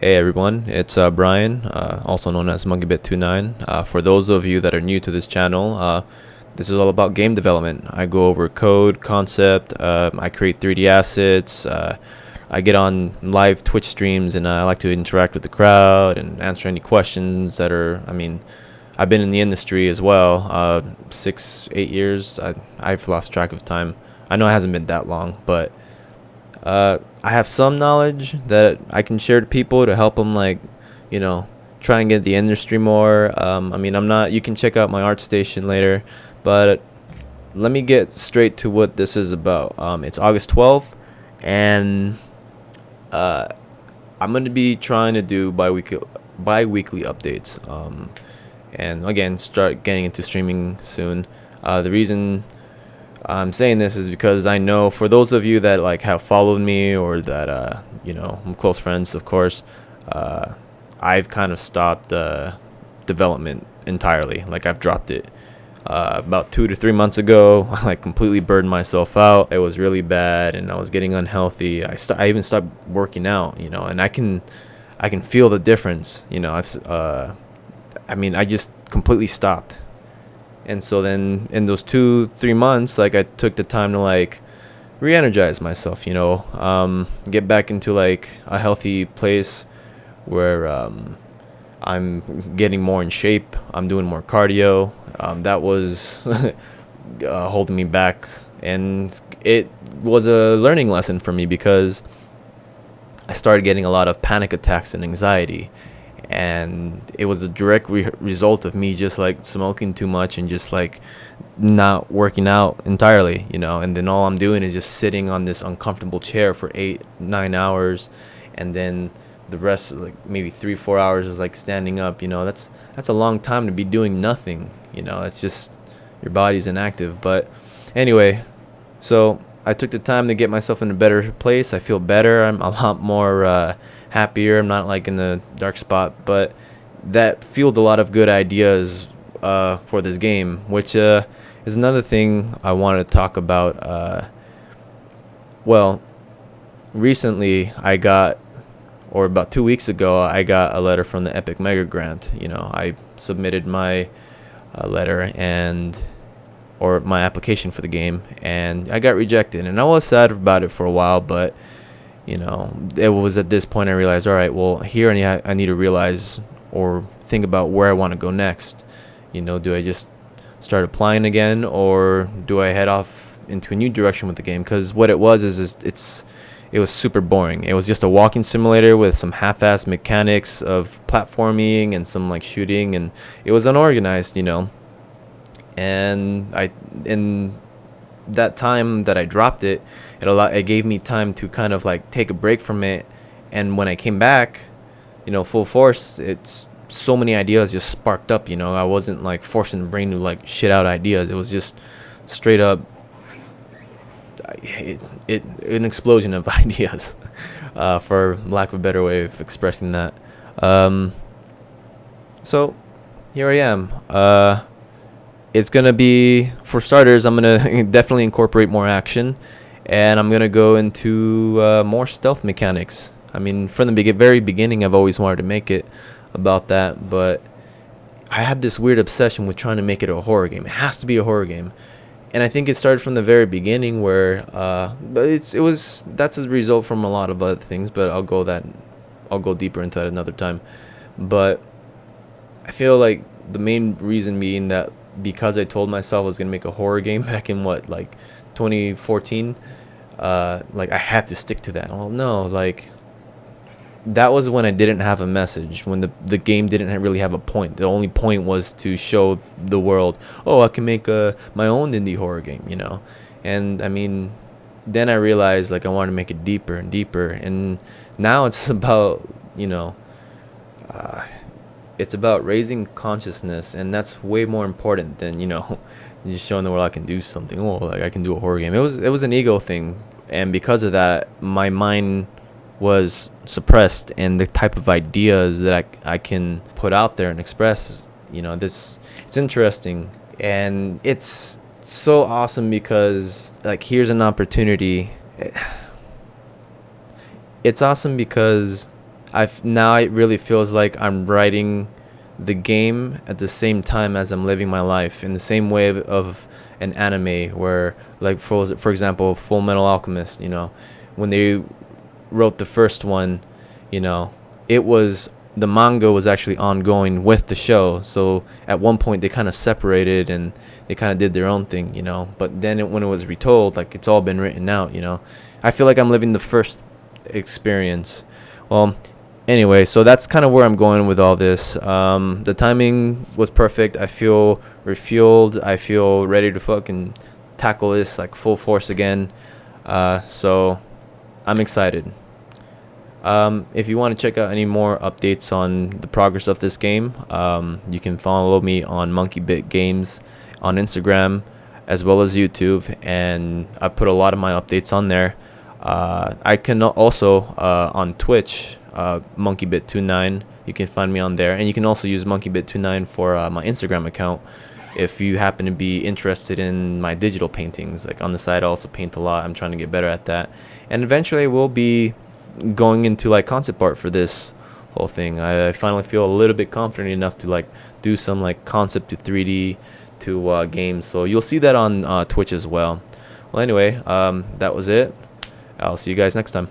Hey everyone, it's Brian, also known as MonkeyBit29. For those of you that are new to this channel, this is all about game development. I go over code, concept, I create 3D assets, I get on live Twitch streams and I like to interact with the crowd and answer any questions that are, I've been in the industry as well, 6, 8 years. I've lost track of time. I know it hasn't been that long, but I have some knowledge that I can share to people to help them, try and get the industry more. I'm not. You can check out my art station later, but let me get straight to what this is about. It's August 12th, and I'm going to be trying to do bi-weekly updates. And again, start getting into streaming soon. The reason I'm saying this is because I know for those of you that have followed me or that I'm close friends, of course, I've kind of stopped development entirely. I've dropped it about 2 to 3 months ago. I completely burned myself out. It was really bad, and I was getting unhealthy. I even stopped working out, and I can feel the difference. I just completely stopped. And so then in those 2-3 months, I took the time to re-energize myself, get back into a healthy place where I'm getting more in shape. I'm doing more cardio. That was holding me back, and it was a learning lesson for me because I started getting a lot of panic attacks and anxiety. And it was a direct result of me just smoking too much and just not working out entirely, and then all I'm doing is just sitting on this uncomfortable chair for 8-9 hours, and then the rest maybe 3-4 hours is standing up. That's a long time to be doing nothing. It's just your body's inactive. But anyway, so I took the time to get myself in a better place. I feel better. I'm a lot more happier. I'm not in the dark spot, but that fueled a lot of good ideas for this game, which is another thing I wanted to talk about. Well, recently or about 2 weeks ago, I got a letter from the Epic Megagrant. I submitted my letter or my application for the game, and I got rejected, and I was sad about it for a while, but it was at this point I realized, all right, well, here I need to realize or think about where I want to go next. Do I just start applying again, or do I head off into a new direction with the game? Because what it was is it was super boring. It was just a walking simulator with some half-assed mechanics of platforming and some shooting, and it was unorganized, And in that time that I dropped it, it gave me time to kind of take a break from it. And when I came back, full force, it's so many ideas just sparked up. I wasn't forcing the brain to shit out ideas. It was just straight up an explosion of ideas, for lack of a better way of expressing that. So here I am. It's going to be, for starters, I'm going to definitely incorporate more action, and I'm going to go into more stealth mechanics. From the very beginning, I've always wanted to make it about that, but I had this weird obsession with trying to make it a horror game. It has to be a horror game. And I think it started from the very beginning where, but that's a result from a lot of other things, but I'll go deeper into that another time. But I feel the main reason being that because I told myself I was gonna make a horror game back in 2014, I had to stick to that. Oh no, that was when I didn't have a message, when the game didn't really have a point. The only point was to show the world, oh, I can make my own indie horror game, And then I realized I wanted to make it deeper and deeper, and now it's about it's about raising consciousness, and that's way more important than just showing the world I can do something. Oh, I can do a horror game. It was an ego thing, and because of that, my mind was suppressed, and the type of ideas that I can put out there and express, it's interesting, and it's so awesome because here's an opportunity. It's awesome because Now it really feels like I'm writing the game at the same time as I'm living my life, in the same way of an anime where, like, for example, Full Metal Alchemist, when they wrote the first one, you know it was, the manga was actually ongoing with the show, so at one point they kind of separated and they kind of did their own thing, but then when it was retold, like, it's all been written out. I feel like I'm living the first experience. Well, anyway, so that's kind of where I'm going with all this. The timing was perfect. I feel refueled. I feel ready to fucking tackle this like full force again. So I'm excited. If you want to check out any more updates on the progress of this game, you can follow me on MonkeyBit Games on Instagram as well as YouTube, and I put a lot of my updates on there. I can also on Twitch, MonkeyBit29. You can find me on there, and you can also use MonkeyBit29 for my Instagram account if you happen to be interested in my digital paintings. Like, on the side, I also paint a lot. I'm trying to get better at that, and eventually we'll be going into like concept art for this whole thing. I finally feel a little bit confident enough to like do some like concept to 3D to games, so you'll see that on Twitch as well. Well, anyway, that was it. I'll see you guys next time.